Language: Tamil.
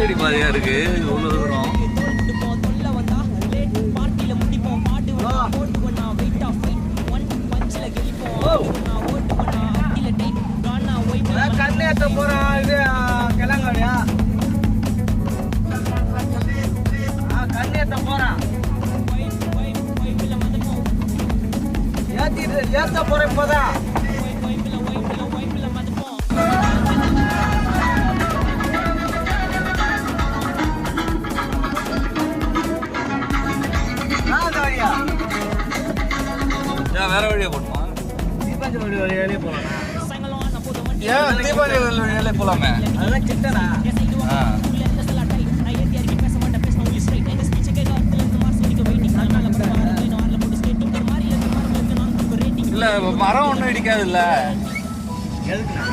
வெடி பாதையா இருக்கு இவ்வளோ தூரம். கண்ணேற்ற போறான் இது கிளங்காடியா கண்ணேற்ற போறான் ஏத்த போறேன் இப்பதான். வேற வழியா போட்டுமா? தீபாவளி வழியாலே போலாம். ஏன் தீபாவளி வழியாலே போலாமே? அதெல்லாம் கிட்டடா. இல்ல மரம் ஒன்றும் இடிக்காது இல்ல. எதுக்கு